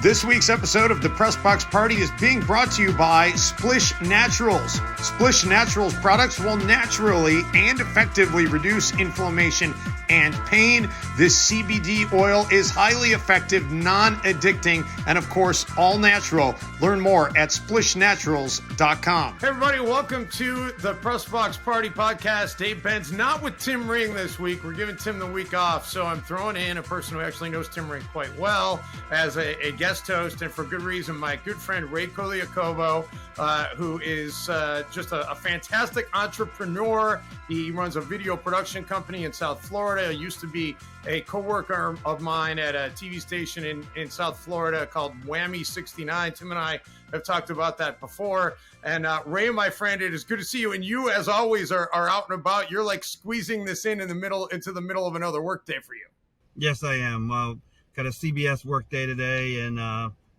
This week's episode of the PressBox Party is being brought to you by Splish Naturals. Splish Naturals products will naturally and effectively reduce inflammation and pain. This CBD oil is highly effective, non-addicting, and of course, all natural. Learn more at splishnaturals.com. Hey everybody, welcome to the PressBox Party podcast. Dave Benz, not with Tim Ring this week. We're giving Tim the week off, so I'm throwing in a person who actually knows Tim Ring quite well as a guest host, and for good reason, my good friend Ray Colaiacovo, who is just a fantastic entrepreneur. He runs a video production company in South Florida. He used to be a coworker of mine at a TV station in South Florida called Whammy 69. Tim and I have talked about that before. And Ray, my friend, it is good to see you. And you, as always, are out and about. You're like squeezing this into the middle of another workday for you. Yes, I am. Got a CBS work day today, and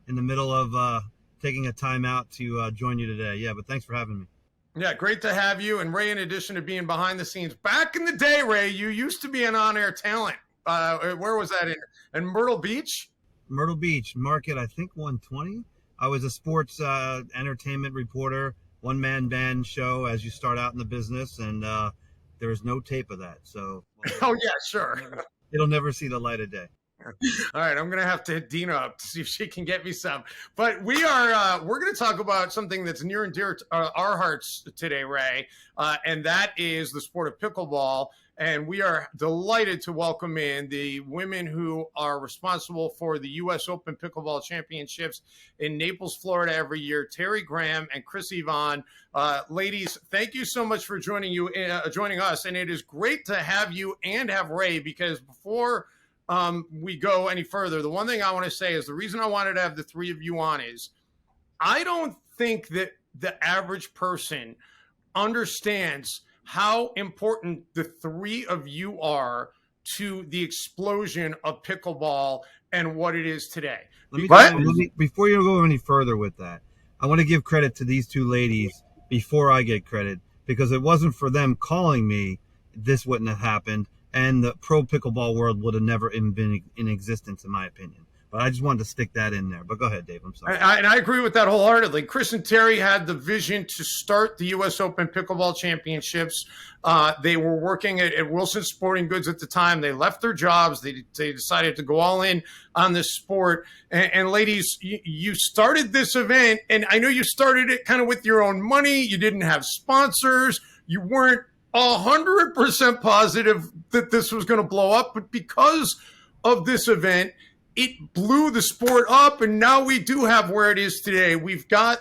in the middle of taking a time out to join you today. Yeah, but thanks for having me. Yeah, great to have you. And Ray, in addition to being behind the scenes, back in the day, Ray, you used to be an on-air talent. Where was that? In Myrtle Beach? Myrtle Beach market, I think 120. I was a sports entertainment reporter, one-man band show as you start out in the business, and there is no tape of that. So, oh yeah, sure. It'll never see the light of day. All right, I'm going to have to hit Dina up to see if she can get me some. But we're going to talk about something that's near and dear to our hearts today, Ray, and that is the sport of pickleball. And we are delighted to welcome in the women who are responsible for the US Open Pickleball Championships in Naples, Florida every year, Terri and Chris Evon. Ladies, thank you so much for joining us. And it is great to have you and have Ray, because before we go any further, the one thing I want to say is the reason I wanted to have the three of you on is I don't think that the average person understands how important the three of you are to the explosion of pickleball and what it is today. Before you go any further with that, I want to give credit to these two ladies before I get credit, because it wasn't for them calling me, this wouldn't have happened. And the pro pickleball world would have never been in existence, in my opinion. But I just wanted to stick that in there. But go ahead, Dave. I'm sorry. And I agree with that wholeheartedly. Chris and Terri had the vision to start the US Open Pickleball Championships. They were working at Wilson Sporting Goods at the time. They left their jobs. They decided to go all in on this sport. And ladies, you started this event, and I know you started it kind of with your own money. You didn't have sponsors. You weren't 100% positive that this was going to blow up, but because of this event, it blew the sport up, and now we do have where it is today. We've got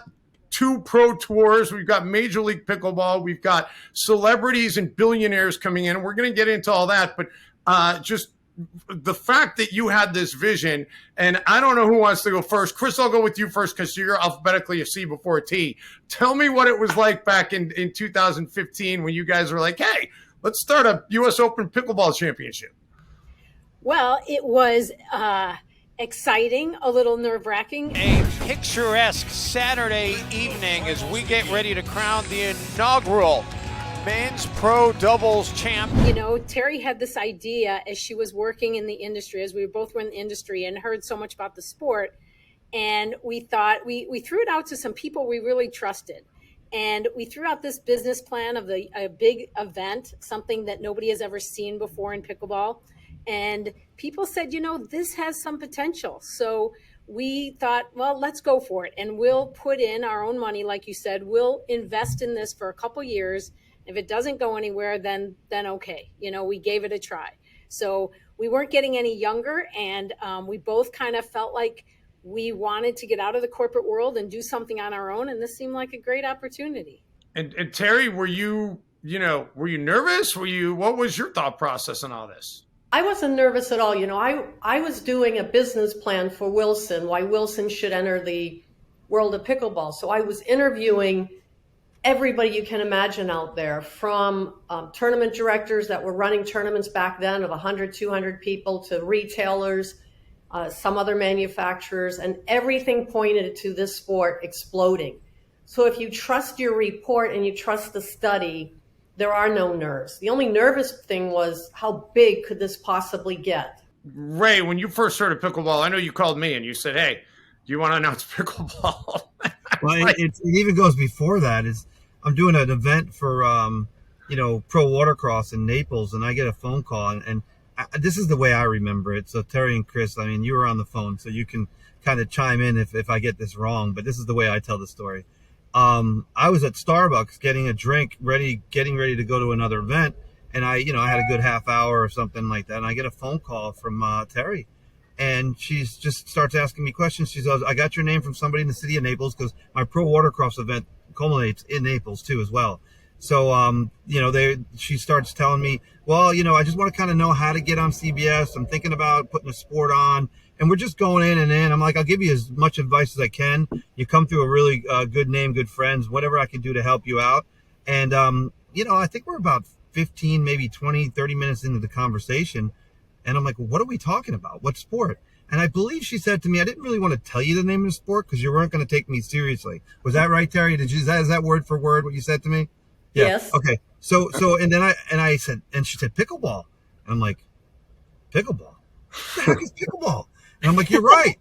2 pro tours. We've got Major League Pickleball. We've got celebrities and billionaires coming in. We're going to get into all that, but just the fact that you had this vision, and I don't know who wants to go first. Chris, I'll go with you first because you're alphabetically a C before a T. Tell me what it was like back in 2015 when you guys were like, hey, let's start a US Open Pickleball Championship. Well, it was exciting, a little nerve-wracking. A picturesque Saturday evening as we get ready to crown the inaugural men's pro doubles champ. You know, Terri had this idea as she was working in the industry, as we both were in the industry and heard so much about the sport. And we thought, we threw it out to some people we really trusted. And we threw out this business plan of a big event, something that nobody has ever seen before in pickleball. And people said, you know, this has some potential. So we thought, well, let's go for it. And we'll put in our own money, like you said. We'll invest in this for a couple years. If it doesn't go anywhere, then okay. You know, we gave it a try. So we weren't getting any younger, and we both kind of felt like we wanted to get out of the corporate world and do something on our own, and this seemed like a great opportunity. And Terri, were you nervous? What was your thought process on all this? I wasn't nervous at all. You know, I was doing a business plan for Wilson, why Wilson should enter the world of pickleball. So I was interviewing everybody you can imagine out there, from tournament directors that were running tournaments back then of 100, 200 people, to retailers, some other manufacturers, and everything pointed to this sport exploding. So if you trust your report and you trust the study, there are no nerves. The only nervous thing was, how big could this possibly get? Ray, when you first heard of pickleball, I know you called me and you said, hey, Do you want to announce pickleball? Well, it even goes before that. I'm doing an event for pro watercross in Naples, and I get a phone call, and this is the way I remember it. So Terri and Chris, I mean, you were on the phone, so you can kind of chime in if I get this wrong, but this is the way I tell the story. I was at Starbucks getting a drink, getting ready to go to another event, and I had a good half hour or something like that, and I get a phone call from Terri. And she just starts asking me questions. She goes, I got your name from somebody in the city of Naples, because my pro watercross event culminates in Naples too as well. So, she starts telling me, well, I just want to kind of know how to get on CBS. I'm thinking about putting a sport on, and we're just going in and in. I'm like, I'll give you as much advice as I can. You come through a really good name, good friends, whatever I can do to help you out. And, I think we're about 15, maybe 20, 30 minutes into the conversation. And I'm like, well, what are we talking about? What sport? And I believe she said to me, I didn't really want to tell you the name of the sport because you weren't going to take me seriously. Was that right, Terri? Is that word for word what you said to me? Yeah. Yes. Okay. So and then I said, and she said pickleball. And I'm like, pickleball? What the heck is pickleball? And I'm like, you're right.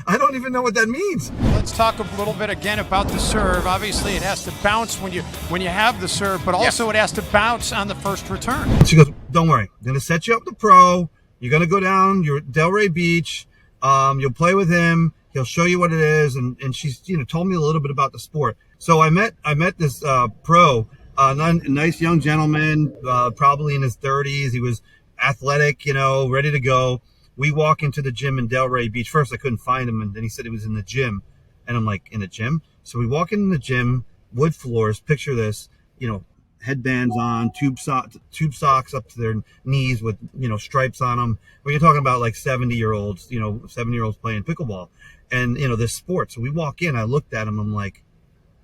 I don't even know what that means. Let's talk a little bit again about the serve. Obviously, it has to bounce when you have the serve, but also It has to bounce on the first return. She goes, don't worry. I'm going to set you up to pro. You're going to go down your Delray Beach. You'll play with him. He'll show you what it is. And she's, told me a little bit about the sport. So I met this pro, nice young gentleman, probably in his 30s. He was athletic, ready to go. We walk into the gym in Delray Beach. First, I couldn't find him, and then he said he was in the gym. And I'm like, in the gym? So we walk in the gym, wood floors, picture this, headbands on, tube socks up to their knees with, stripes on them. When you're talking about like 70-year-olds, 70-year-olds playing pickleball. And, this sport. So we walk in, I looked at him, I'm like,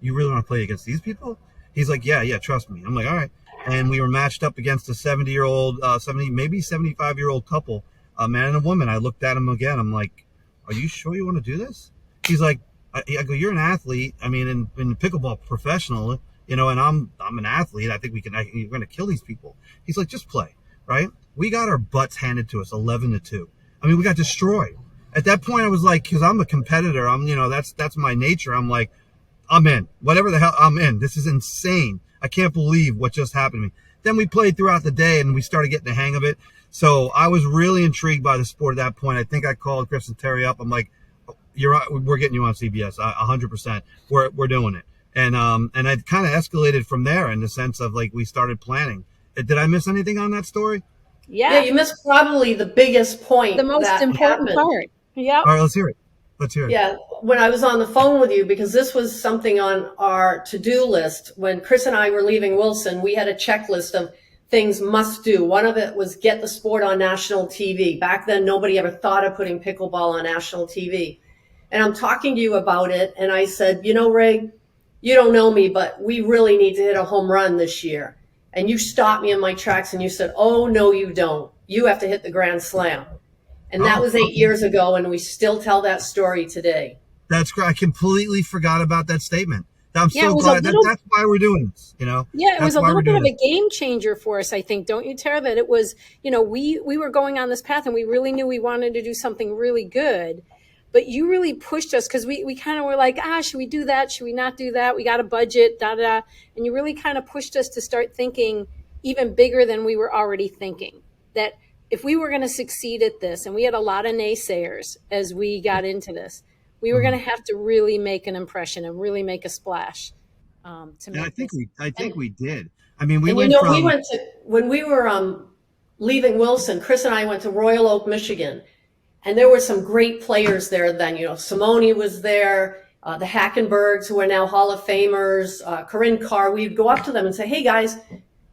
you really want to play against these people? He's like, yeah, trust me. I'm like, all right. And we were matched up against a 70-year-old, 75-year-old couple. A man and a woman. I looked at him again. I'm like, are you sure you want to do this? He's like, I go, you're an athlete. I mean, in pickleball professional, and I'm an athlete. I think we're going to kill these people. He's like, just play, right? We got our butts handed to us 11-2. I mean, we got destroyed. At that point, I was like, because I'm a competitor. That's my nature. I'm like, I'm in. Whatever the hell, I'm in. This is insane. I can't believe what just happened to me. Then we played throughout the day, and we started getting the hang of it. So I was really intrigued by the sport at that point. I think I called Chris and Terri up. I'm like, we're getting you on CBS. 100%. We're doing it. And it kind of escalated from there in the sense of like, we started planning. Did I miss anything on that story? Yeah, you missed probably the biggest point. The most important part. Yeah. All right, let's hear it. Yeah, when I was on the phone with you, because this was something on our to-do list. When Chris and I were leaving Wilson, we had a checklist of things must do. One of it was get the sport on national TV. Back then, nobody ever thought of putting pickleball on national TV. And I'm talking to you about it, and I said, Ray, you don't know me, but we really need to hit a home run this year. And you stopped me in my tracks, and you said, oh, no, you don't. You have to hit the Grand Slam. And that was 8 years ago, and we still tell that story today. That's great. I completely forgot about that statement. I'm so glad. That's why we're doing this, Yeah, it was a little bit of a game changer for us, I think. Don't you, Terri? That it was, we were going on this path, and we really knew we wanted to do something really good. But you really pushed us because we kind of were like, should we do that? Should we not do that? We got a budget, da-da. And you really kind of pushed us to start thinking even bigger than we were already thinking. That if we were going to succeed at this, and we had a lot of naysayers as we got into this, we were going to have to really make an impression and really make a splash. I think we did. I mean, when we were leaving Wilson, Chris and I went to Royal Oak, Michigan, and there were some great players there then. Simone was there, the Hackenbergs, who are now Hall of Famers, Corinne Carr. We'd go up to them and say, hey guys,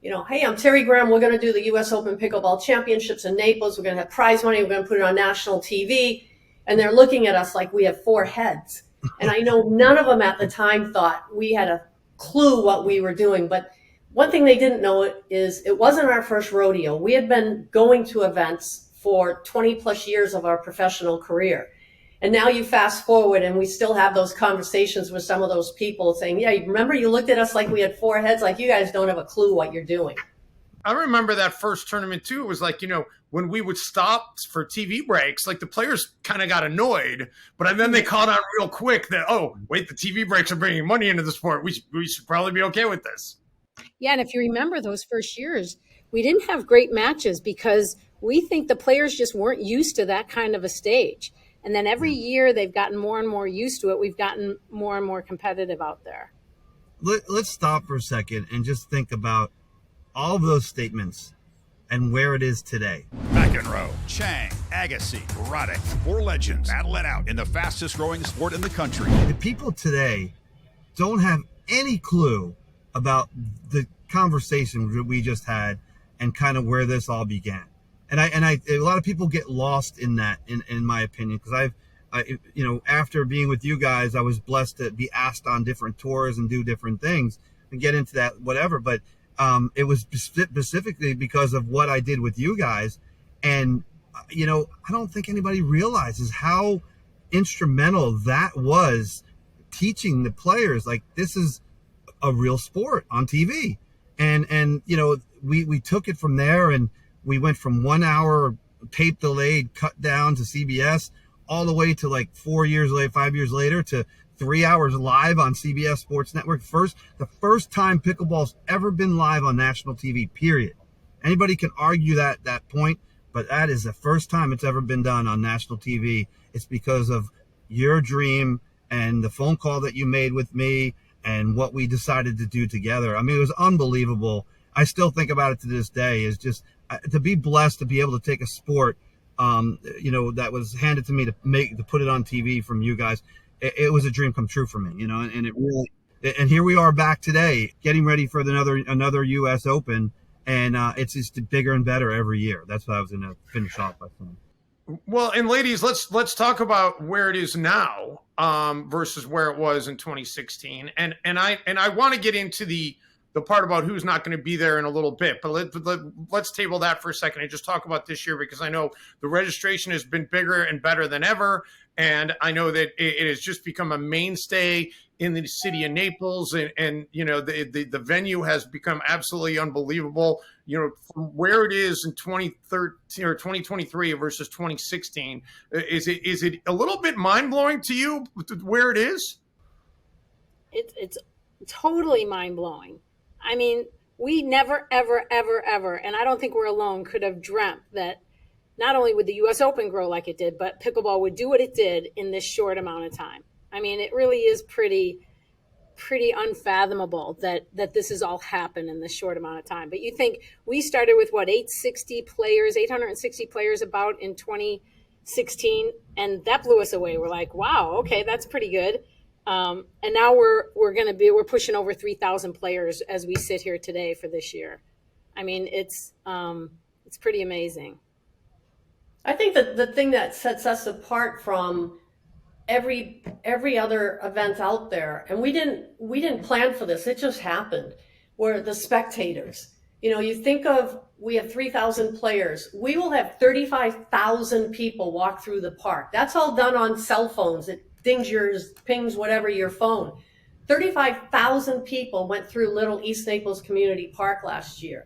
hey, I'm Terri Graham. We're going to do the US Open Pickleball Championships in Naples. We're going to have prize money. We're going to put it on national TV. And they're looking at us like we have four heads. And I know none of them at the time thought we had a clue what we were doing. But one thing they didn't know is it wasn't our first rodeo. We had been going to events for 20 plus years of our professional career. And now you fast forward and we still have those conversations with some of those people saying, yeah, remember you looked at us like we had four heads, like you guys don't have a clue what you're doing. I remember that first tournament too. It was like, when we would stop for TV breaks, like the players kind of got annoyed, but then they caught on real quick that, oh, wait, the TV breaks are bringing money into the sport. We should probably be okay with this. Yeah, and if you remember those first years, we didn't have great matches because we think the players just weren't used to that kind of a stage. And then every year they've gotten more and more used to it. We've gotten more and more competitive out there. Let's stop for a second and just think about all of those statements and where it is today. McEnroe, Chang, Agassi, Roddick, 4 legends battle it out in the fastest growing sport in the country. The people today don't have any clue about the conversation that we just had and kind of where this all began. And a lot of people get lost in that, in my opinion, because after being with you guys, I was blessed to be asked on different tours and do different things and get into that, whatever. But it was specifically because of what I did with you guys. And, I don't think anybody realizes how instrumental that was, teaching the players, like, this is a real sport on TV. And we took it from there, and we went from 1 hour tape delayed, cut down to CBS, all the way to like 5 years later to 3 hours live on CBS Sports Network. The first time pickleball's ever been live on national TV, period. Anybody can argue that point, but that is the first time it's ever been done on national TV. It's because of your dream and the phone call that you made with me and what we decided to do together. I mean, it was unbelievable. I still think about it to this day. Is just to be blessed to be able to take a sport, that was handed to me to put it on TV from you guys. It was a dream come true for me, and it really. And here we are back today, getting ready for another US Open, and it's just bigger and better every year. That's what I was going to finish off by saying. Well, and ladies, let's talk about where it is now versus where it was in 2016, and I want to get into the part about who's not going to be there in a little bit, but let's table that for a second and just talk about this year, because I know the registration has been bigger and better than ever, and I know that it has just become a mainstay in the city of Naples, and the venue has become absolutely unbelievable. From where it is in 2013 or 2023 versus 2016, is it a little bit mind blowing to you where it is? It's totally mind blowing. I mean, we never, ever, ever, ever, and I don't think we're alone, could have dreamt that not only would the US Open grow like it did, but pickleball would do what it did in this short amount of time. I mean, it really is pretty unfathomable that this has all happened in this short amount of time. But you think we started with 860 players about in 2016, and that blew us away. We're like, wow, okay, that's pretty good. And now we're pushing over 3,000 players as we sit here today for this year. I mean, it's pretty amazing. I think that the thing that sets us apart from every other event out there, and we didn't plan for this, it just happened, were the spectators. You think of, we have 3,000 players. We will have 35,000 people walk through the park. That's all done on cell phones. It pings whatever your phone. 35,000 people went through Little East Naples Community Park last year.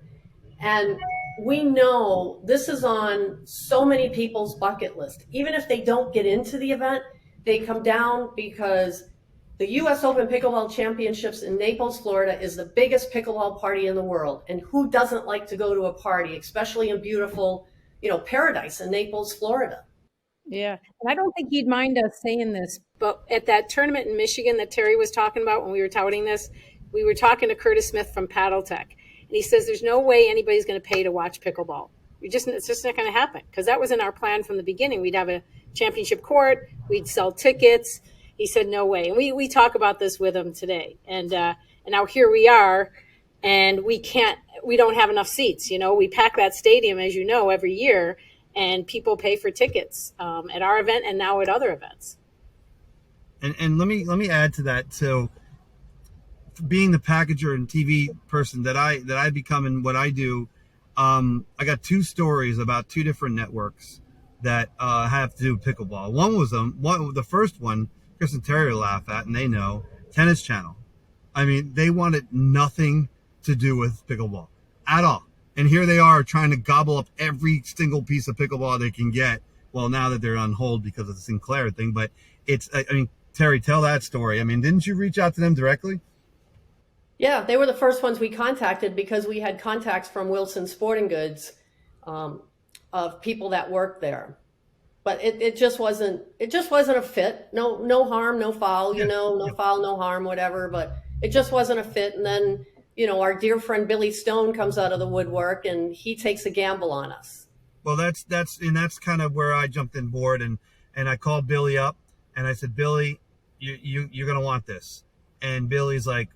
And we know this is on so many people's bucket list. Even if they don't get into the event, they come down because the US Open Pickleball Championships in Naples, Florida is the biggest pickleball party in the world. And who doesn't like to go to a party, especially in beautiful, paradise in Naples, Florida? Yeah. And I don't think he'd mind us saying this, but at that tournament in Michigan that Terry was talking about when we were touting this, we were talking to Curtis Smith from Paddle Tech. And he says there's no way anybody's going to pay to watch pickleball. It's just not going to happen, because that was in our plan from the beginning. We'd have a championship court. We'd sell tickets. He said, no way. And we talk about this with him today. And now here we are, and we don't have enough seats. We pack that stadium, as you know, every year, and people pay for tickets at our event and now at other events. And let me add to that. So being the packager and TV person that I become and what I do, I got 2 stories about 2 different networks that have to do with pickleball. The first one, Chris and Terri laugh at, and they know, Tennis Channel. I mean, they wanted nothing to do with pickleball at all. And here they are trying to gobble up every single piece of pickleball they can get. Well, now that they're on hold because of the Sinclair thing, but it's, I mean, Terri, tell that story. I mean, didn't you reach out to them directly? Yeah, they were the first ones we contacted because we had contacts from Wilson Sporting Goods of people that worked there. But it just wasn't a fit. No harm, no foul, no foul, no harm, whatever. But it just wasn't a fit. And then, our dear friend Billy Stone comes out of the woodwork and he takes a gamble on us. Well, that's kind of where I jumped in board, and I called Billy up and I said, Billy, you're gonna want this. And Billy's like,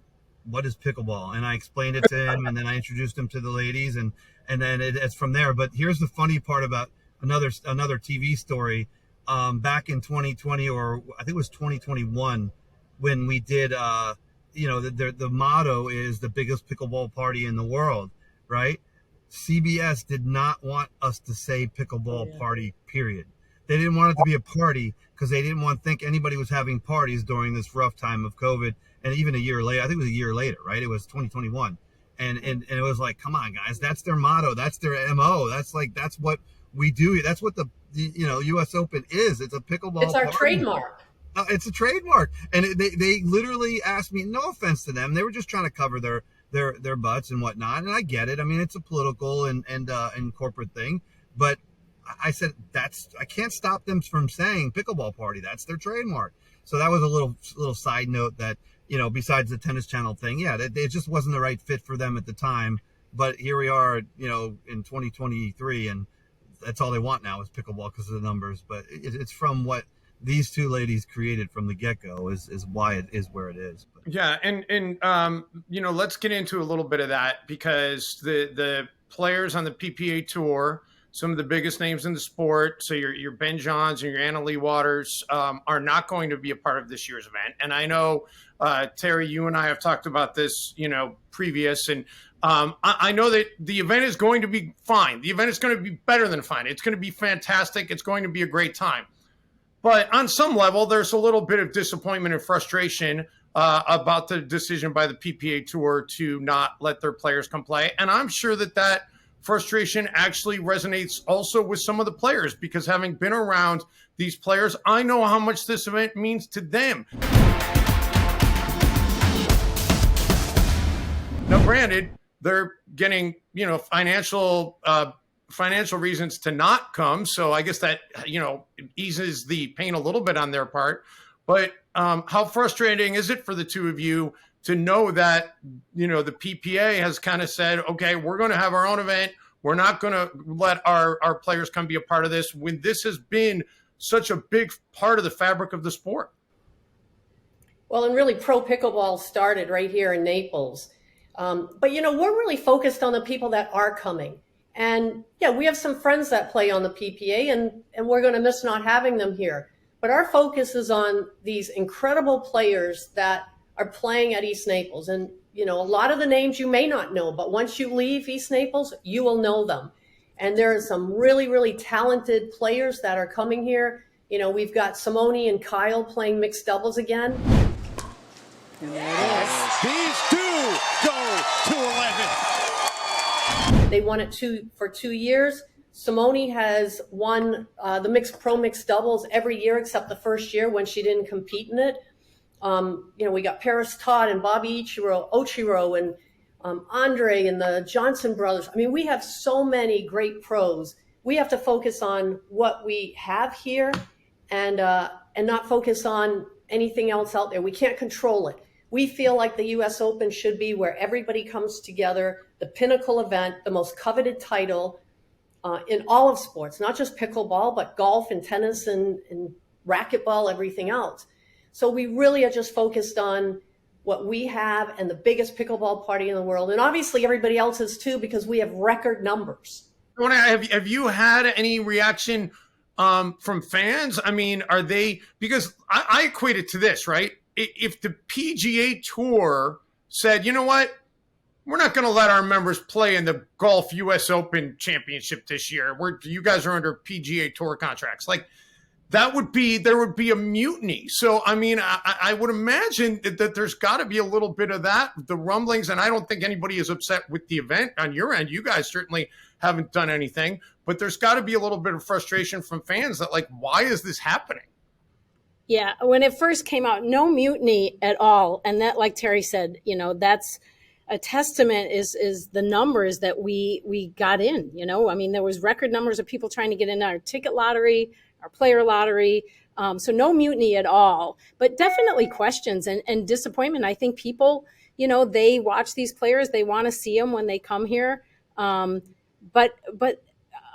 what is pickleball? And I explained it to him, and then I introduced him to the ladies, and then it's from there. But here's the funny part about another TV story. Back in 2020, or I think it was 2021, when we did, the motto is the biggest pickleball party in the world, right? CBS did not want us to say pickleball party, period. They didn't want it to be a party because they didn't want to think anybody was having parties during this rough time of COVID. And even a year later, I think it was a year later, right? It was 2021. And it was like, come on, guys, that's their motto. That's their MO. That's what we do. That's what the US Open is. It's a pickleball It's our party. trademark. It's a trademark. And they literally asked me, no offense to them, they were just trying to cover their butts and whatnot. And I get it. I mean, it's a political and corporate thing. But I said, I can't stop them from saying pickleball party. That's their trademark. So that was a little side note that, besides the Tennis Channel thing, it just wasn't the right fit for them at the time. But here we are, in 2023, and that's all they want now is pickleball because of the numbers. But it's from what these two ladies created from the get-go is why it is where it is. But. Yeah, and let's get into a little bit of that, because the players on the PPA tour, some of the biggest names in the sport, so your Ben Johns and your Anna Leigh Waters, are not going to be a part of this year's event. And I know, Terri, you and I have talked about this, previous, and I know that the event is going to be fine. The event is going to be better than fine. It's going to be fantastic. It's going to be a great time. But on some level, there's a little bit of disappointment and frustration about the decision by the PPA Tour to not let their players come play. And I'm sure that frustration actually resonates also with some of the players, because having been around these players, I know how much this event means to them. Now, granted, they're getting, financial reasons to not come. So I guess that, eases the pain a little bit on their part. But how frustrating is it for the two of you to know that, the PPA has kind of said, okay, we're going to have our own event. We're not going to let our players come be a part of this, when this has been such a big part of the fabric of the sport? Well, and really pro pickleball started right here in Naples. But, we're really focused on the people that are coming. And yeah, we have some friends that play on the PPA, and we're going to miss not having them here. But our focus is on these incredible players that are playing at East Naples. And, a lot of the names you may not know, but once you leave East Naples, you will know them. And there are some really, really talented players that are coming here. We've got Simone and Kyle playing mixed doubles again. And there it is. These two go to 11. They won it for 2 years. Simone has won the mixed doubles every year except the first year when she didn't compete in it. We got Paris Todd and Bobby Ochiro and Andre and the Johnson brothers. I mean, we have so many great pros. We have to focus on what we have here and not focus on anything else out there. We can't control it. We feel like the US Open should be where everybody comes together, the pinnacle event, the most coveted title in all of sports, not just pickleball, but golf and tennis and racquetball, everything else. So we really are just focused on what we have and the biggest pickleball party in the world. And obviously everybody else is too, because we have record numbers. Have you had any reaction from fans? I mean, are they, because I equate it to this, right? If the PGA Tour said, you know what, we're not going to let our members play in the Golf US Open Championship this year. You guys are under PGA Tour contracts. Like, there would be a mutiny. So, I mean, I would imagine that there's got to be a little bit of that, the rumblings, and I don't think anybody is upset with the event on your end. You guys certainly haven't done anything, but there's got to be a little bit of frustration from fans that, like, why is this happening? Yeah, when it first came out, no mutiny at all. And that, like Terri said, you know, that's a testament is the numbers that we got in, you know. I mean, there was record numbers of people trying to get in our ticket lottery, our player lottery. So no mutiny at all, but definitely questions and disappointment. I think people, you know, they watch these players, they want to see them when they come here. But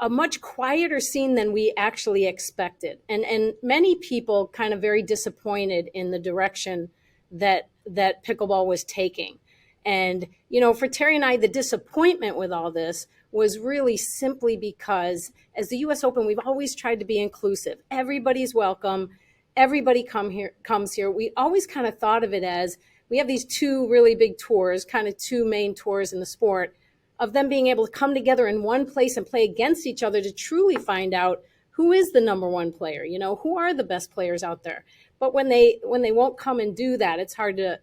a much quieter scene than we actually expected. And many people kind of very disappointed in the direction that pickleball was taking. And, you know, for Terri and I, the disappointment with all this was really simply because as the US Open, we've always tried to be inclusive. Everybody's welcome. Everybody comes here. We always kind of thought of it as we have these two really big tours, kind of two main tours in the sport, of them being able to come together in one place and play against each other to truly find out who is the number one player, you know, who are the best players out there. But when they won't come and do that, it's hard to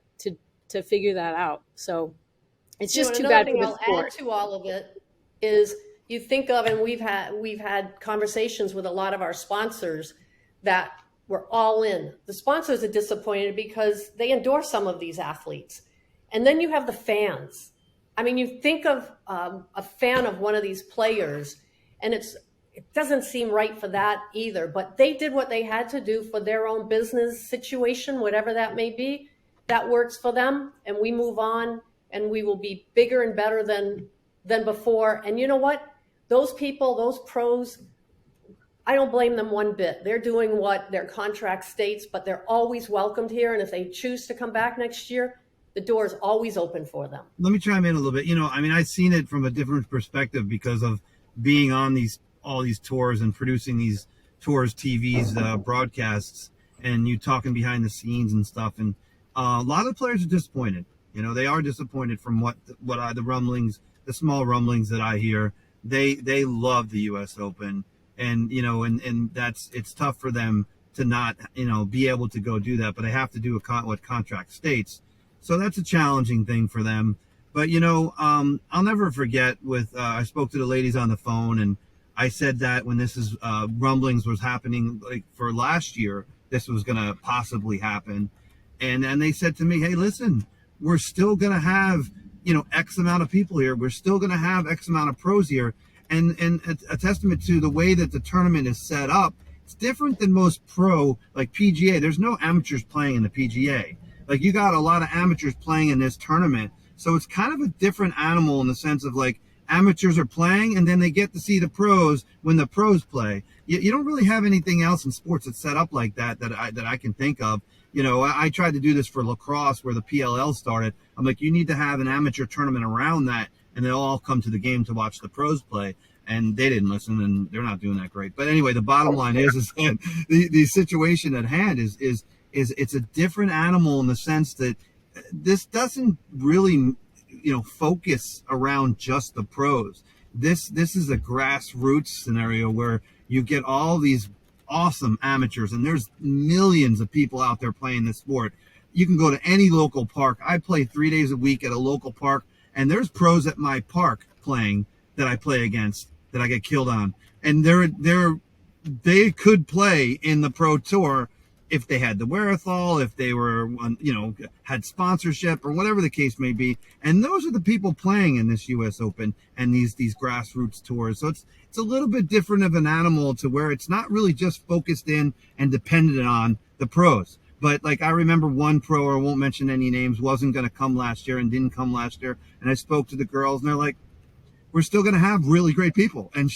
figure that out. So it's just too bad for the sport. I'll add to all of it is you think of, and we've had conversations with a lot of our sponsors that were all in. The sponsors are disappointed because they endorse some of these athletes. And then you have the fans. I mean, you think of a fan of one of these players, and it doesn't seem right for that either. But they did what they had to do for their own business situation, whatever that may be. That works for them, and we move on, and we will be bigger and better than before. And you know what? Those people, those pros, I don't blame them one bit. They're doing what their contract states, but they're always welcomed here. And if they choose to come back next year, the door is always open for them. Let me chime in a little bit. You know, I mean, I've seen it from a different perspective because of being on all these tours and producing these tours, TVs, broadcasts, and you talking behind the scenes and stuff. And a lot of players are disappointed. You know, they are disappointed from the rumblings, the small rumblings that I hear. They love the U.S. Open, and you know, and it's tough for them to not, you know, be able to go do that, but they have to do what contract states. So that's a challenging thing for them. But, you know, I'll never forget I spoke to the ladies on the phone, and I said that when rumblings was happening, like for last year, this was going to possibly happen. And they said to me, hey, listen, we're still going to have, you know, X amount of people here. We're still going to have X amount of pros here. And a testament to the way that the tournament is set up, it's different than most pro, like PGA. There's no amateurs playing in the PGA. Like, you got a lot of amateurs playing in this tournament. So it's kind of a different animal in the sense of, like, amateurs are playing and then they get to see the pros when the pros play. You don't really have anything else in sports that's set up like that I can think of. You know, I tried to do this for lacrosse where the PLL started. I'm like, you need to have an amateur tournament around that, and they'll all come to the game to watch the pros play. And they didn't listen, and they're not doing that great. But anyway, the bottom line is that the situation at hand is it's a different animal in the sense that this doesn't really, you know, focus around just the pros. This is a grassroots scenario where you get all these awesome amateurs, and there's millions of people out there playing this sport. You can go to any local park. I play 3 days a week at a local park, and there's pros at my park playing that I play against that I get killed on. And they could play in the pro tour if they had the wherewithal, if they were, you know, had sponsorship or whatever the case may be. And those are the people playing in this US Open and these grassroots tours. So it's a little bit different of an animal to where it's not really just focused in and dependent on the pros. But like, I remember one pro, or I won't mention any names, wasn't going to come last year and didn't come last year. And I spoke to the girls and they're like, we're still going to have really great people. And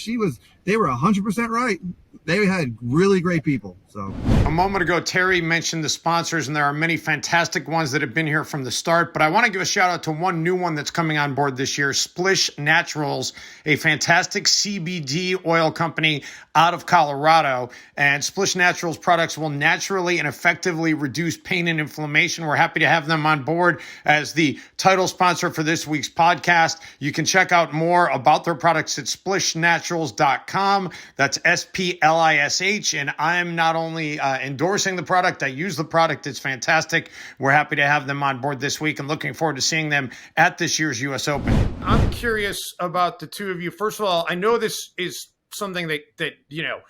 they were 100% right. They had really great people. So a moment ago, Terri mentioned the sponsors, and there are many fantastic ones that have been here from the start. But I want to give a shout out to one new one that's coming on board this year, Splish Naturals, a fantastic CBD oil company out of Colorado. And Splish Naturals products will naturally and effectively reduce pain and inflammation. We're happy to have them on board as the title sponsor for this week's podcast. You can check out more about their products at splishnaturals.com. That's SPLISHNaturals.com. LISH. And I'm not only endorsing the product, I use the product. It's fantastic. We're happy to have them on board this week and looking forward to seeing them at this year's US Open. I'm curious about the two of you. First of all, I know this is something that you know,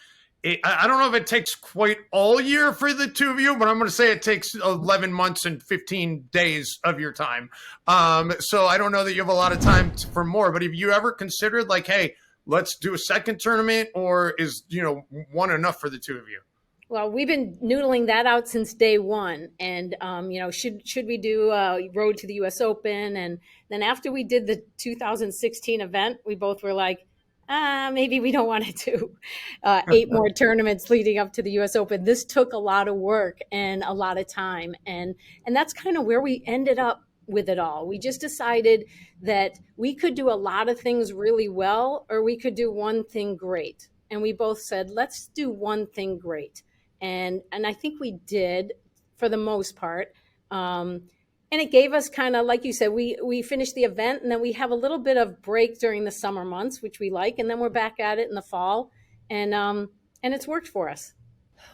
I don't know if it takes quite all year for the two of you, but I'm going to say it takes 11 months and 15 days of your time. So I don't know that you have a lot of time for more, but have you ever considered like, hey, let's do a second tournament, or is, you know, one enough for the two of you? Well, we've been noodling that out since day one. And, you know, should we do a road to the US Open? And then after we did the 2016 event, we both were like, maybe we don't want to do 8 more tournaments leading up to the US Open. This took a lot of work and a lot of time. And that's kind of where we ended up with it all. We just decided that we could do a lot of things really well, or we could do one thing great. And we both said, let's do one thing great. And I think we did for the most part. And it gave us kind of, like you said, we finished the event, and then we have a little bit of break during the summer months, which we like. And then we're back at it in the fall. And it's worked for us.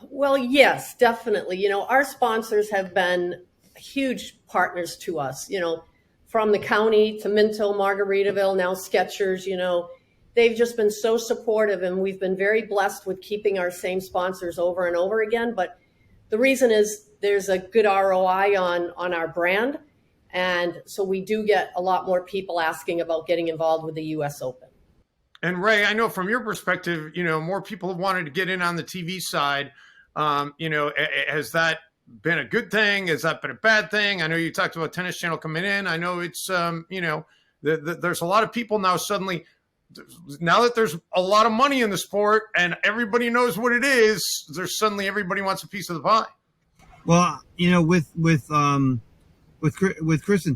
Well, yes, definitely. You know, our sponsors have been huge partners to us, you know, from the county to Minto, Margaritaville, now Skechers, you know, they've just been so supportive, and we've been very blessed with keeping our same sponsors over and over again. But the reason is there's a good ROI on our brand. And so we do get a lot more people asking about getting involved with the US Open. And Ray, I know from your perspective, you know, more people have wanted to get in on the TV side. You know, has that been a good thing? Has that been a bad thing? I know you talked about Tennis Channel coming in. I know it's, you know, there's a lot of people now suddenly, now that there's a lot of money in the sport and everybody knows what it is, there's suddenly everybody wants a piece of the pie. Well, you know, with Chris and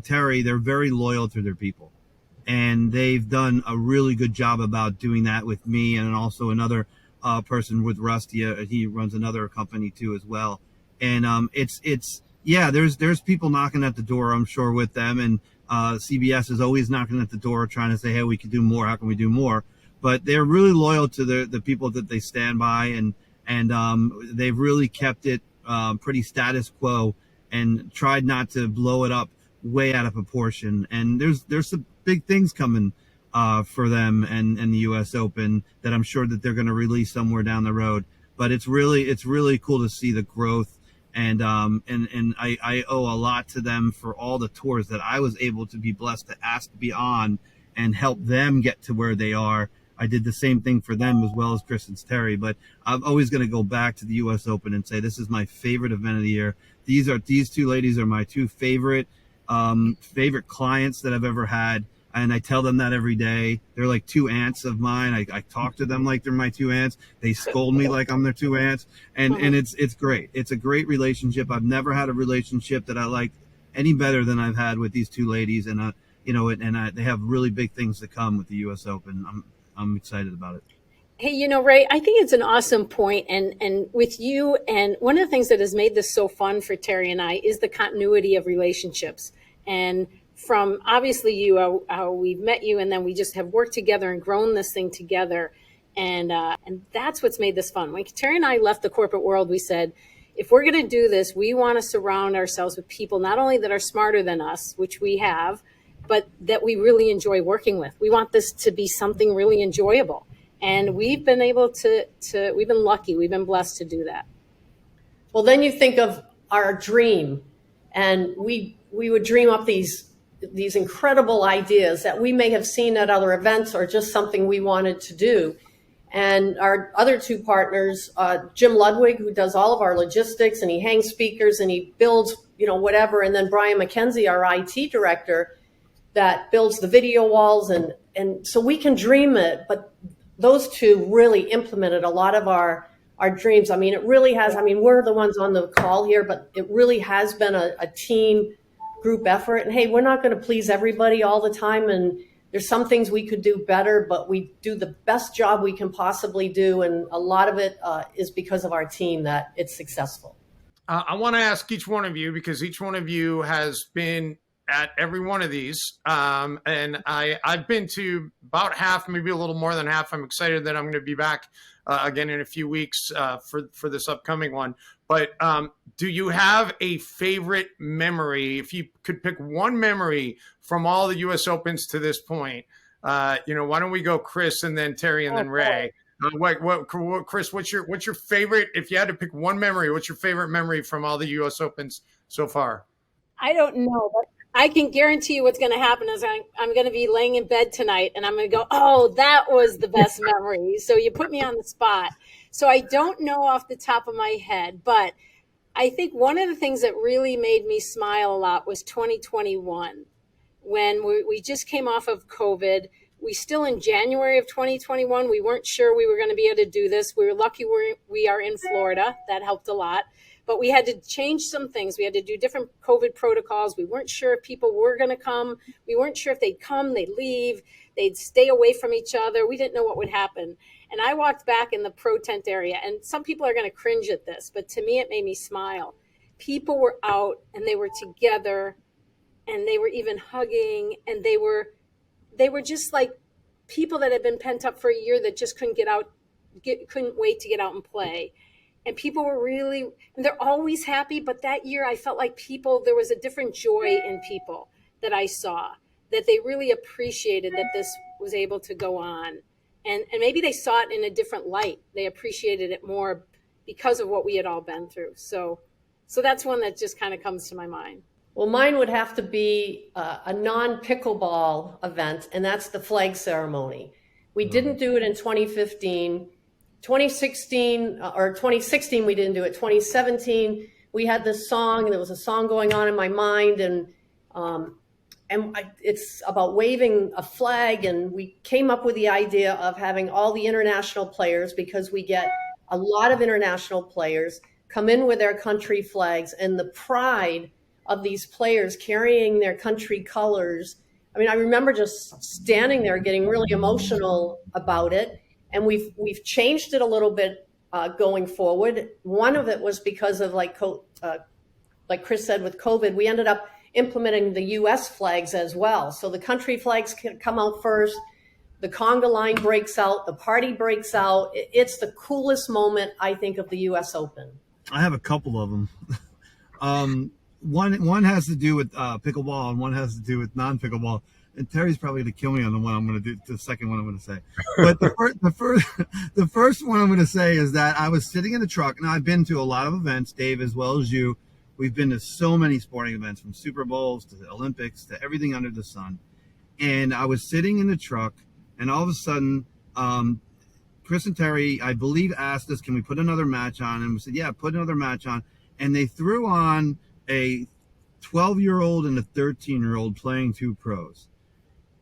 Terri, they're very loyal to their people, and they've done a really good job about doing that with me, and also another person with Rusty. He runs another company too as well. And yeah, there's people knocking at the door, I'm sure, with them, and CBS is always knocking at the door trying to say, hey, we could do more. How can we do more? But they're really loyal to the people that they stand by, and they've really kept it pretty status quo and tried not to blow it up way out of proportion. And there's some big things coming for them and the US Open that I'm sure that they're going to release somewhere down the road. But it's really cool to see the growth. And I owe a lot to them for all the tours that I was able to be blessed to ask to be on and help them get to where they are. I did the same thing for them as well as Chris and Terri, but I'm always going to go back to the US Open and say, this is my favorite event of the year. These two ladies are my two favorite clients that I've ever had. And I tell them that every day. They're like two aunts of mine. I talk to them like they're my two aunts. They scold me like I'm their two aunts. And it's great. It's a great relationship. I've never had a relationship that I like any better than I've had with these two ladies. And, you know, they have really big things to come with the US Open. I'm excited about it. Hey, you know, Ray, I think it's an awesome point. And with you, and one of the things that has made this so fun for Terri and I is the continuity of relationships. And from obviously you, how we've met you, and then we just have worked together and grown this thing together. And that's what's made this fun. When Terri and I left the corporate world, we said, if we're going to do this, we want to surround ourselves with people not only that are smarter than us, which we have, but that we really enjoy working with. We want this to be something really enjoyable. And we've been able we've been lucky, we've been blessed to do that. Well, then you think of our dream, and we would dream up these incredible ideas that we may have seen at other events or just something we wanted to do. And our other two partners, Jim Ludwig, who does all of our logistics, and he hangs speakers and he builds, you know, whatever. And then Brian McKenzie, our IT director, that builds the video walls. And so we can dream it, but those two really implemented a lot of our dreams. I mean, it really has. I mean, we're the ones on the call here, but it really has been a team group effort. And hey, we're not going to please everybody all the time. And there's some things we could do better, but we do the best job we can possibly do. And a lot of it is because of our team that it's successful. I want to ask each one of you, because each one of you has been at every one of these. And I've been to about half, maybe a little more than half. I'm excited that I'm going to be back again in a few weeks for this upcoming one. But do you have a favorite memory? If you could pick one memory from all the US Opens to this point, why don't we go Chris and then Terri and then Ray? Chris, what's your favorite? If you had to pick one memory, what's your favorite memory from all the US Opens so far? I don't know, but I can guarantee you what's going to happen is I'm going to be laying in bed tonight and I'm going to go, oh, that was the best memory. So you put me on the spot. So I don't know off the top of my head, but I think one of the things that really made me smile a lot was 2021 when we just came off of COVID. We still in January of 2021, we weren't sure we were going to be able to do this. We were lucky we are in Florida. That helped a lot. But we had to change some things. We had to do different COVID protocols. We weren't sure if people were going to come. We weren't sure if they'd come, they'd leave, they'd stay away from each other. We didn't know what would happen. And I walked back in the pro tent area, and some people are going to cringe at this, but to me, it made me smile. People were out, and they were together, and they were even hugging, and they were just like people that had been pent up for a year that just couldn't couldn't wait to get out and play. And people were really, and they're always happy, but that year I felt like there was a different joy in people that I saw, that they really appreciated that this was able to go on. And maybe they saw it in a different light. They appreciated it more because of what we had all been through. So that's one that just kind of comes to my mind. Well, mine would have to be a non-pickleball event, and that's the flag ceremony. We didn't do it in 2015. 2016 we didn't do it. 2017 we had this song, and there was a song going on in my mind, and it's about waving a flag, and we came up with the idea of having all the international players, because we get a lot of international players come in with their country flags, and the pride of these players carrying their country colors. I mean, I remember just standing there getting really emotional about it. And we've changed it a little bit going forward. One of it was because of like Chris said with COVID, we ended up implementing the US flags as well. So the country flags can come out first, the conga line breaks out, the party breaks out. It's the coolest moment, I think, of the US Open. I have a couple of them. One has to do with pickleball, and one has to do with non-pickleball. And Terry's probably going to kill me on the one I'm going to do, the second one I'm going to say. But the first one I'm going to say is that I was sitting in the truck, and I've been to a lot of events, Dave, as well as you. We've been to so many sporting events, from Super Bowls to the Olympics to everything under the sun. And I was sitting in the truck, and all of a sudden, Chris and Terry, I believe, asked us, can we put another match on? And we said, yeah, put another match on. And they threw on a 12-year-old and a 13-year-old playing two pros.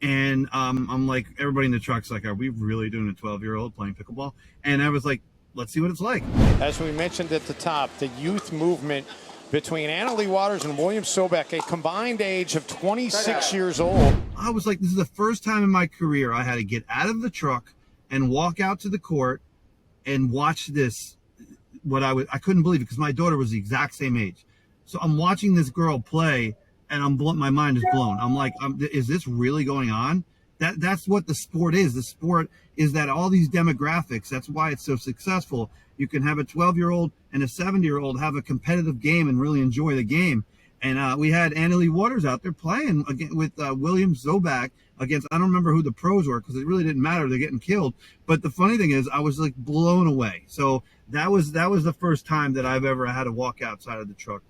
And I'm like, everybody in the truck's like, are we really doing a 12-year-old playing pickleball? And I was like, let's see what it's like. As we mentioned at the top, the youth movement between Annalie Waters and William Sobek, a combined age of 26 years old. I was like, this is the first time in my career I had to get out of the truck and walk out to the court and watch this. I couldn't believe it, because my daughter was the exact same age. So I'm watching this girl play, and my mind is blown. I'm like, is this really going on? That's what the sport is. The sport is that all these demographics, that's why it's so successful. You can have a 12-year-old and a 70-year-old have a competitive game and really enjoy the game. And we had Annalie Waters out there playing with William Sobek against, I don't remember who the pros were, because it really didn't matter. They're getting killed. But the funny thing is, I was like blown away. So that was the first time that I've ever had to walk outside of the truck.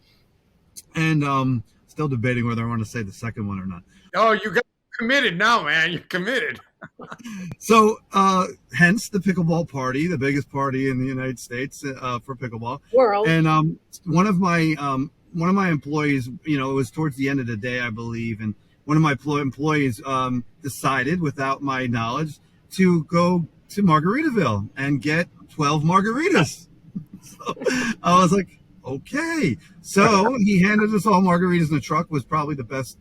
And still debating whether I want to say the second one or not. Oh, you got committed now, man. You're committed. So, hence the pickleball party, the biggest party in the United States for pickleball World. And one of my employees, it was towards the end of the day, I believe, and one of my employees decided, without my knowledge, to go to Margaritaville and get 12 margaritas. So I was like, okay. So he handed us all margaritas in the truck. Was probably the best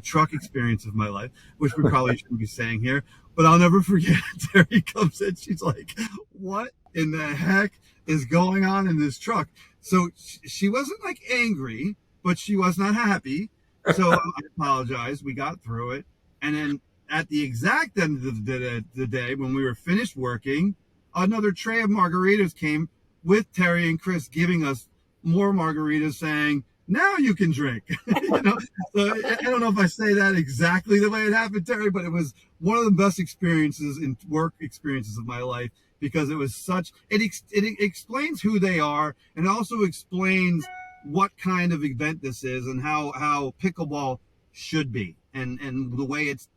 truck experience of my life, which we probably shouldn't be saying here. But I'll never forget, Terry comes in. She's like, what in the heck is going on in this truck? So she wasn't like angry, but she was not happy. So I apologize. We got through it. And then at the exact end of the day, when we were finished working, another tray of margaritas came with Terri and Chris giving us more margaritas, saying, now you can drink. You know, so I don't know if I say that exactly the way it happened, Terri, but it was one of the best experiences in work experiences of my life, because it was it explains who they are, and also explains what kind of event this is and how pickleball should be, and the way it's,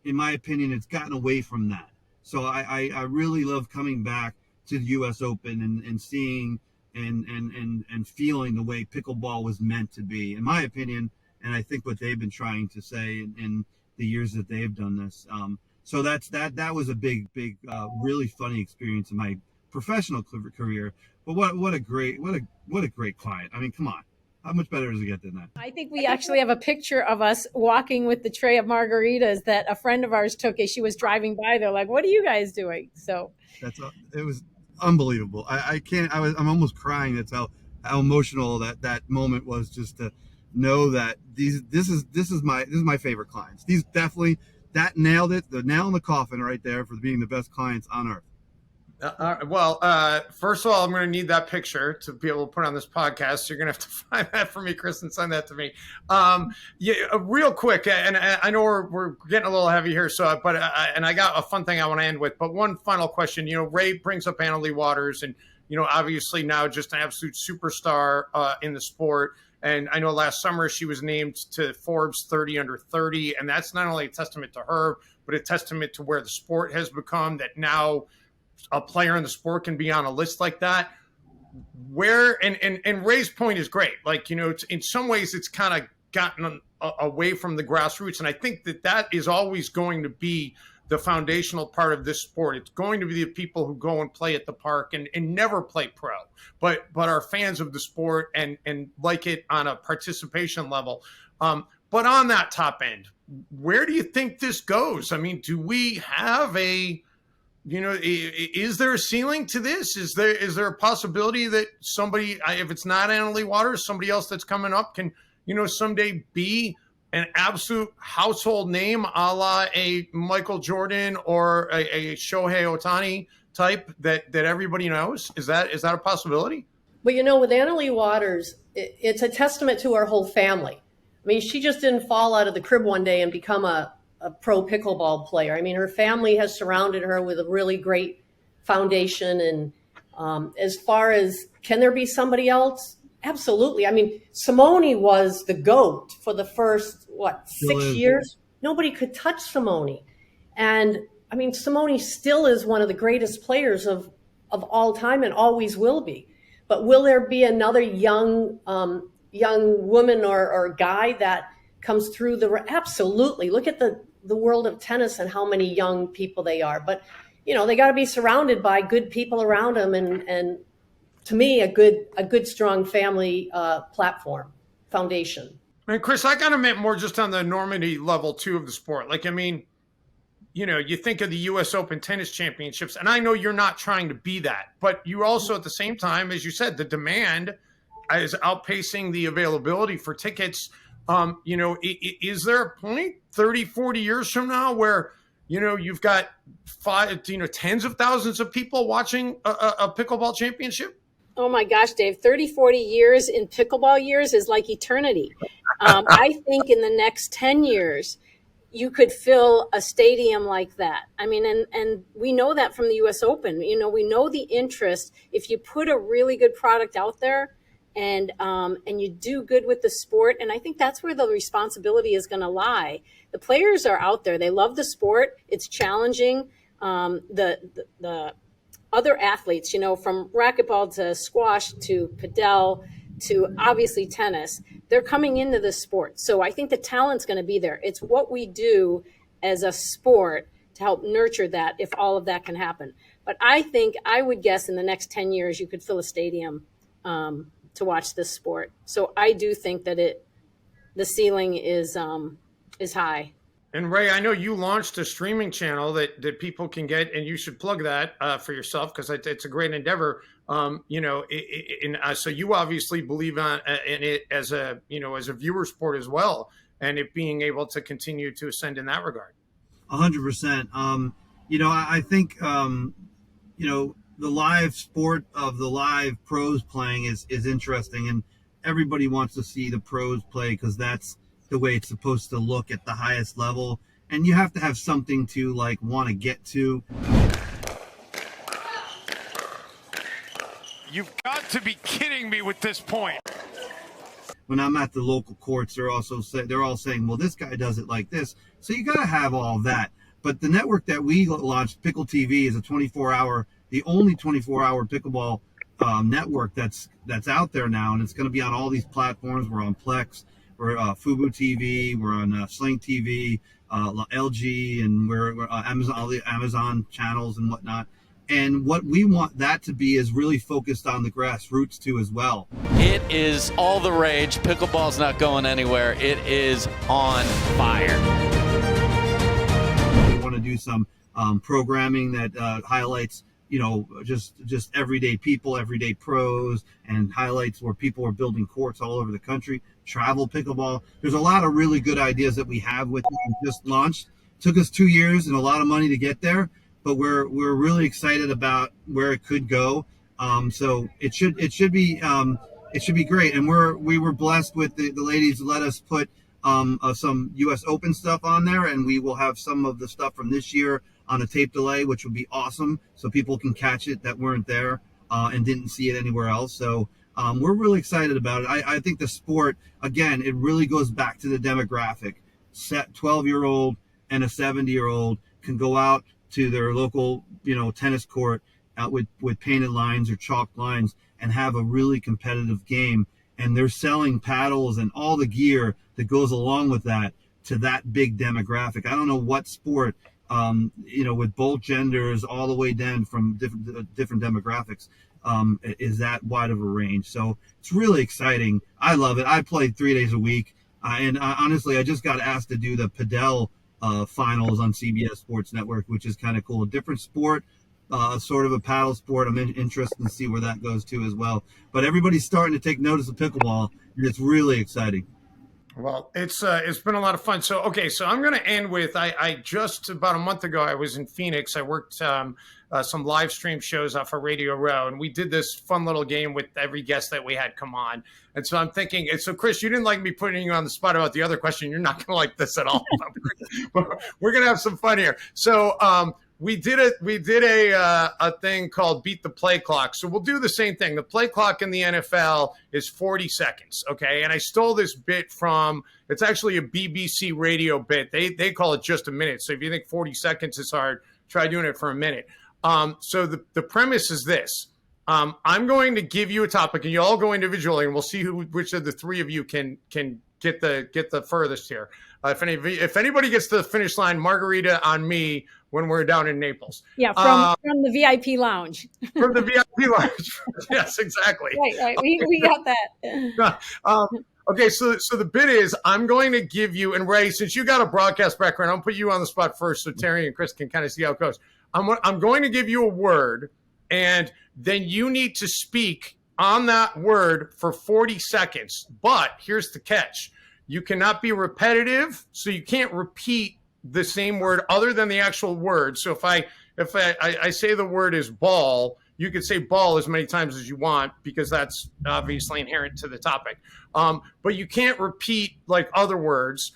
in my opinion, it's gotten away from that. So I really love coming back to the US Open and seeing and feeling the way pickleball was meant to be, in my opinion, and I think what they've been trying to say in the years that they've done this. So that was a big, really funny experience in my professional career. But what a great client. I mean, come on. How much better does it get than that? I think we actually have a picture of us walking with the tray of margaritas that a friend of ours took as she was driving by. They're like, what are you guys doing? So it was unbelievable. I'm almost crying. That's how emotional that moment was, just to know that this is my favorite clients. These definitely, that nailed it. The nail in the coffin right there for being the best clients on earth. First of all, I'm going to need that picture to be able to put on this podcast. So you're going to have to find that for me, Chris, and send that to me. Real quick, and I know we're getting a little heavy here, but I got a fun thing I want to end with. But one final question. Ray brings up Anna Leigh Waters, and obviously now just an absolute superstar in the sport. And I know last summer she was named to Forbes 30 under 30, and that's not only a testament to her, but a testament to where the sport has become, that now a player in the sport can be on a list like that. Where and Ray's point is great. Like, it's, in some ways it's kind of gotten away from the grassroots. And I think that is always going to be the foundational part of this sport. It's going to be the people who go and play at the park and never play pro, but are fans of the sport and like it on a participation level. But on that top end, where do you think this goes? I mean, do we have is there a ceiling to this? Is there a possibility that somebody, if it's not Anna Leigh Waters, somebody else that's coming up can, someday be an absolute household name, a la a Michael Jordan or a Shohei Ohtani type that everybody knows? Is that a possibility? Well, with Anna Leigh Waters, it's a testament to our whole family. I mean, she just didn't fall out of the crib one day and become a pro pickleball player. I mean, her family has surrounded her with a really great foundation. And as far as, can there be somebody else? Absolutely. I mean, Simone was the GOAT for the first, 6 years? Nobody could touch Simone. And I mean, Simone still is one of the greatest players of all time and always will be. But will there be another young woman or guy that comes through absolutely. Look at the world of tennis and how many young people they are. But, they got to be surrounded by good people around them. And to me, a good, strong family platform, foundation. And Chris, I got to admit, more just on the enormity level too of the sport. Like, I mean, you think of the US Open Tennis Championships, and I know you're not trying to be that, but you also, at the same time, as you said, the demand is outpacing the availability for tickets. Is there a point 30, 40 years from now where, you've got tens of thousands of people watching a pickleball championship? Oh my gosh, Dave, 30, 40 years in pickleball years is like eternity. I think in the next 10 years, you could fill a stadium like that. I mean, and we know that from the US Open. We know the interest. If you put a really good product out there, and you do good with the sport. And I think that's where the responsibility is going to lie. The players are out there. They love the sport. It's challenging. The other athletes, from racquetball to squash to padel to obviously tennis, they're coming into the sport. So I think the talent's going to be there. It's what we do as a sport to help nurture that, if all of that can happen. But I would guess in the next 10 years, you could fill a stadium to watch this sport. So I do think that the ceiling is high. And Ray, I know you launched a streaming channel that people can get, and you should plug that for yourself, because it's a great endeavor. So you obviously believe in it as a viewer sport as well. and it being able to continue to ascend in that regard. 100%. I think, the live sport of the live pros playing is interesting, and everybody wants to see the pros play because that's the way it's supposed to look at the highest level. And you have to have something to want to get to. You've got to be kidding me with this point. When I'm at the local courts, they're all saying, well, this guy does it like this. So you got to have all of that. But the network that we launched, Pickle TV, is the only 24-hour pickleball network that's out there now, and it's going to be on all these platforms. We're on Plex, we're Fubo TV, we're on Sling TV, LG, and we're Amazon, all the Amazon channels and whatnot. And what we want that to be is really focused on the grassroots too as well. It is all the rage. Pickleball's not going anywhere. It is on fire. We want to do some programming that highlights, just everyday people, everyday pros, and highlights where people are building courts all over the country. Travel pickleball. There's a lot of really good ideas that we have with it. We just launched. Took us 2 years and a lot of money to get there. But we're really excited about where it could go. So it should be great. And we were blessed with the ladies let us put some US Open stuff on there, and we will have some of the stuff from this year on a tape delay, which will be awesome, so people can catch it that weren't there and didn't see it anywhere else. So we're really excited about it. I think the sport, again, it really goes back to the demographic. 12-year-old and a 70-year-old can go out to their local, tennis court out with painted lines or chalked lines and have a really competitive game. And they're selling paddles and all the gear that goes along with that to that big demographic. I don't know what sport, with both genders all the way down from different demographics, is that wide of a range. So it's really exciting. I love it. I play 3 days a week. And honestly, I just got asked to do the padel finals on CBS Sports Network, which is kind of cool. A different sport, sort of a paddle sport. I'm interested to see where that goes too as well. But everybody's starting to take notice of pickleball, and it's really exciting. Well, it's been a lot of fun. So I'm going to end with I just about a month ago I was in Phoenix. I worked some live stream shows off of Radio Row, and we did this fun little game with every guest that we had come on. And so I'm thinking, so Chris, you didn't like me putting you on the spot about the other question. You're not going to like this at all. We're going to have some fun here. So we did a thing called Beat the Play Clock. So we'll do the same thing. The play clock in the NFL is 40 seconds. Okay. And I stole this bit from, it's actually a BBC radio bit. They call it just a minute. So if you think 40 seconds is hard, try doing it for a minute. So the premise is this. I'm going to give you a topic and you all go individually and we'll see which of the three of you can get the furthest here. If anybody gets to the finish line, margarita on me when we're down in Naples. Yeah, from the VIP lounge. From the VIP lounge. Yes, exactly. Right. We got that. Okay, so the bit is I'm going to give you, and Ray, since you got a broadcast background, I'll put you on the spot first so Terry and Chris can kind of see how it goes. I'm going to give you a word, and then you need to speak on that word for 40 seconds. But here's the catch. You cannot be repetitive, so you can't repeat the same word other than the actual word. So if I say the word is ball, you could say ball as many times as you want because that's obviously inherent to the topic. But you can't repeat like other words.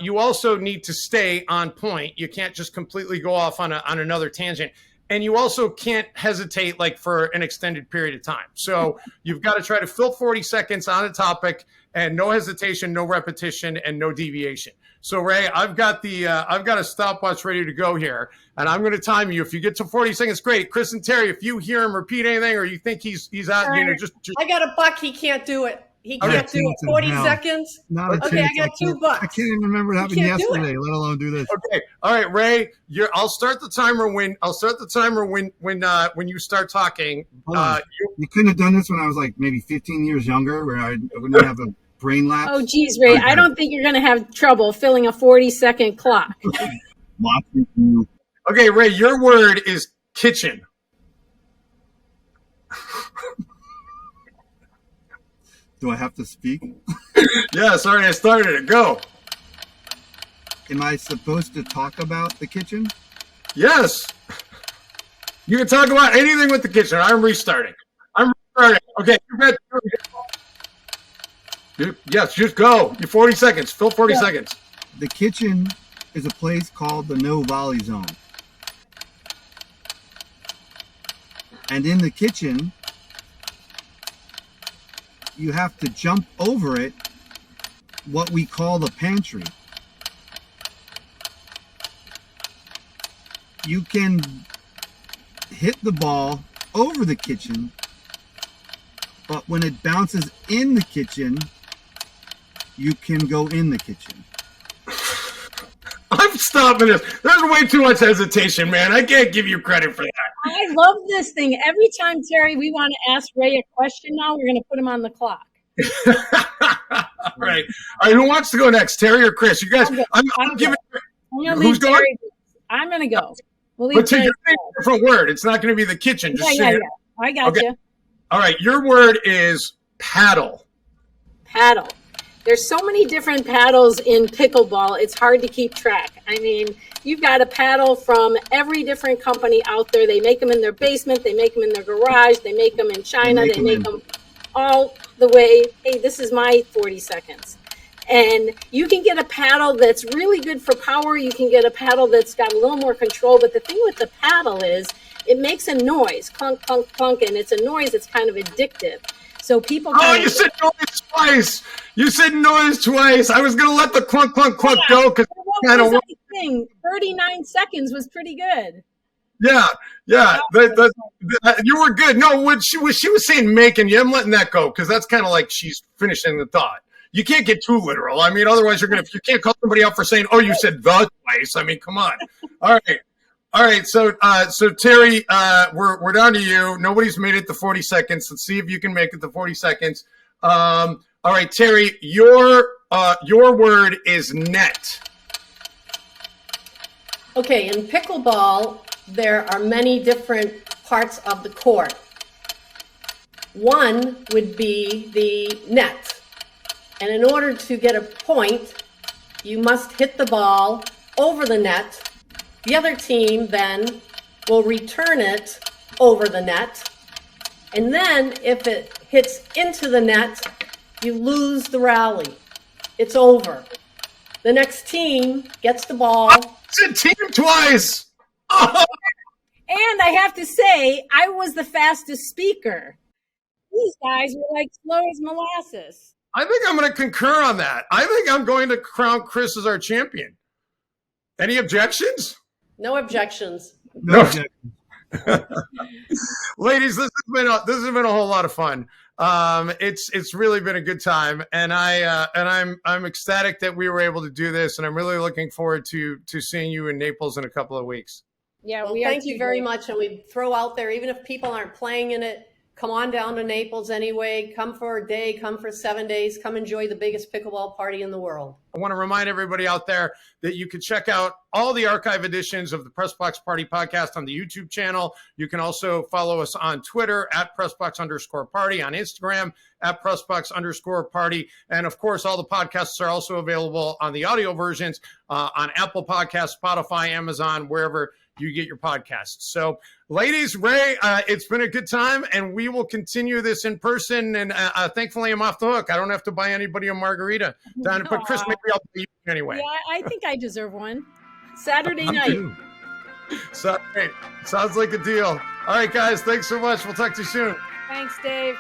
You also need to stay on point. You can't just completely go off on another tangent. And you also can't hesitate like for an extended period of time. So you've got to try to fill 40 seconds on a topic and no hesitation, no repetition, and no deviation. So Ray, I've got a stopwatch ready to go here, and I'm going to time you. If you get to 40 seconds, great. Chris and Terry, if you hear him repeat anything or you think he's out, just I got a buck. He can't do it. He can't do it. 40 seconds. Okay, I got $2. I can't even remember what happened yesterday, let alone do this. Okay, all right, Ray. I'll start the timer when you start talking. You couldn't have done this when I was like maybe 15 years younger, where I wouldn't have a brain lapse. Oh, geez, Ray, I don't think you're going to have trouble filling a 40-second clock. Okay, Ray, your word is kitchen. Do I have to speak? Yeah, sorry, I started it. Go. Am I supposed to talk about the kitchen? Yes. You can talk about anything with the kitchen. I'm restarting. Okay. Yes, just go. You're 40 seconds. Fill 40 seconds. The kitchen is a place called the no volley zone. And in the kitchen, you have to jump over it, what we call the pantry. You can hit the ball over the kitchen, but when it bounces in the kitchen, you can go in the kitchen. I'm stopping this. There's way too much hesitation, man. I can't give you credit for that. I love this thing. Every time, Terry, we want to ask Ray a question now, we're going to put him on the clock. All right. Who wants to go next, Terry or Chris? You guys, I'm giving. Who's going? Terry. I'm going to go. We'll but take a different word. It's not going to be the kitchen. Just yeah. I got you. All right. Your word is paddle. Paddle. There's so many different paddles in pickleball, it's hard to keep track. I mean, you've got a paddle from every different company out there. They make them in their basement. They make them in their garage. They make them in China. They make them all the way. Hey, this is my 40 seconds. And you can get a paddle that's really good for power. You can get a paddle that's got a little more control. But the thing with the paddle is it makes a noise, clunk, clunk, clunk, and it's a noise that's kind of addictive. So people. You said noise twice. You said noise twice. I was going to let the clunk, clunk, clunk go because kind of. 39 seconds was pretty good. Yeah. You were good. No, what she was saying, making you. I'm letting that go because that's kind of like she's finishing the thought. You can't get too literal. I mean, otherwise you can't call somebody out for saying, "Oh, you said the twice." I mean, come on. All right. So Terry, we're down to you. Nobody's made it to 40 seconds. Let's see if you can make it to 40 seconds. All right, Terry, your word is net. Okay, in pickleball, there are many different parts of the court. One would be the net. And in order to get a point, you must hit the ball over the net. The other team then will return it over the net. And then if it hits into the net, you lose the rally. It's over. The next team gets the ball. It's a team twice. Oh. And I have to say, I was the fastest speaker. These guys were like slow as molasses. I think I'm going to concur on that. I think I'm going to crown Chris as our champion. Any objections? No objections. No objections. Ladies, this has been a whole lot of fun. It's really been a good time, and I'm ecstatic that we were able to do this, and I'm really looking forward to seeing you in Naples in a couple of weeks. Yeah, well, thank you very much, and we throw out there, even if people aren't playing in it, come on down to Naples anyway. Come for a day, come for 7 days, come enjoy the biggest pickleball party in the world. I want to remind everybody out there that you can check out all the archive editions of the PressBox Party podcast on the YouTube channel. You can also follow us on Twitter at PressBox_party, on Instagram at PressBox_party. And of course, all the podcasts are also available on the audio versions on Apple Podcasts, Spotify, Amazon, wherever you get your podcasts. So ladies, Ray, it's been a good time, and we will continue this in person. And thankfully, I'm off the hook. I don't have to buy anybody a margarita. But Chris, maybe I'll pay you anyway. Yeah, I think I deserve one. Saturday night. So, hey, sounds like a deal. All right, guys, thanks so much. We'll talk to you soon. Thanks, Dave.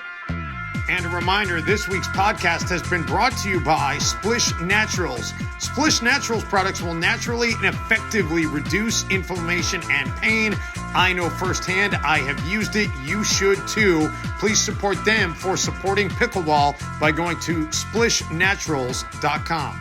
And a reminder, this week's podcast has been brought to you by Splish Naturals. Splish Naturals products will naturally and effectively reduce inflammation and pain. I know firsthand. I have used it. You should too. Please support them for supporting pickleball by going to splishnaturals.com.